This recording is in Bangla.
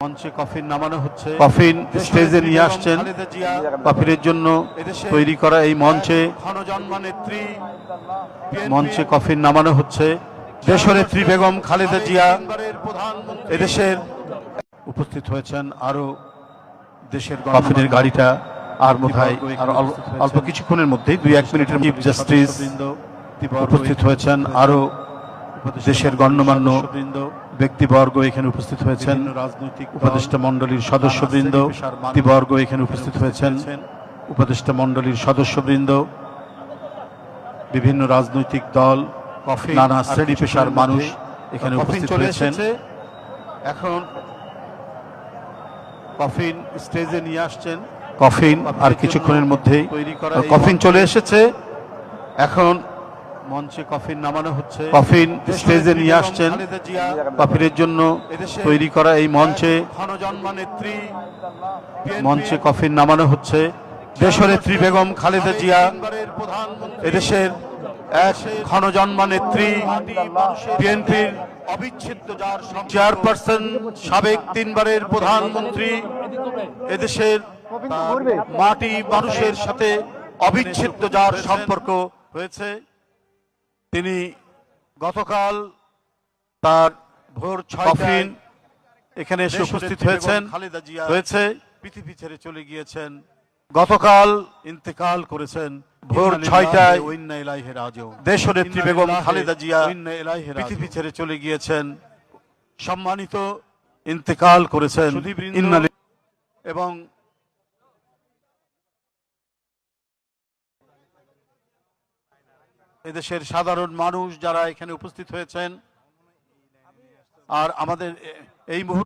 মঞ্চে কফিন নামানো হচ্ছে, কফিন স্টেজে নিয়ে আসছেন। কফিনের জন্য তৈরি করা এই মঞ্চে মঞ্চে কফিন নামানো হচ্ছে। দেশনেত্রী বেগম খালেদা জিয়া এদেশের উপস্থিত হয়েছেন। আরো দেশের কফিনের গাড়িটা আর বোধহয় আর অল্প কিছুক্ষণের মধ্যেই 2-1 মিনিটের চিফ জাস্টিস উপস্থিত হয়েছেন। আরো দেশের গণ্যমান্য ব্যক্তিবর্গ এখানে উপস্থিত হয়েছেন। রাজনৈতিক উপদেষ্টা মণ্ডলীর সদস্যবৃন্দ ব্যক্তিবর্গ এখানে উপস্থিত হয়েছেন। উপদেষ্টা মণ্ডলীর সদস্যবৃন্দ, বিভিন্ন রাজনৈতিক দল, নানা শ্রেণী পেশার মানুষ এখানে উপস্থিত হয়েছেন। এখন কফিন স্টেজে নিয়ে আসছেন। কফিন আর কিছুক্ষণের মধ্যেই কফিন চলে এসেছে। এখন মঞ্চে কফিন নামানো হচ্ছে, কফিন স্টেজে নিয়ে আসছেন। কফিনের জন্য তৈরি করা এই মঞ্চে মঞ্চে কফিন নামানো হচ্ছে। দেশনেত্রী বেগম খালেদা জিয়া এদেশের এক ক্ষণজন্মা নেত্রী, বিএনপির অবিচ্ছেদ্য চেয়ারপারসন, সাবেক 3 বারের প্রধানমন্ত্রী। এদেশের মাটি মানুষের সাথে অবিচ্ছেদ্য যার সম্পর্ক হয়েছে, তিনি গতকাল তার ভোর 6টায় এখানে এসে উপস্থিত হয়েছেন। হয়েছে পৃথিবী ছেড়ে চলে গিয়েছেন, গতকাল ইন্তেকাল করেছেন ভোর 6টায়। দেশনেত্রী বেগম খালেদা জিয়া পৃথিবী ছেড়ে চলে গিয়েছেন, সম্মানিত ইন্তেকাল করেছেন। এবং এদেশের সাধারণ মানুষ যারা এখানে উপস্থিত হয়েছেন, আর আমাদের এই মুহূর্তে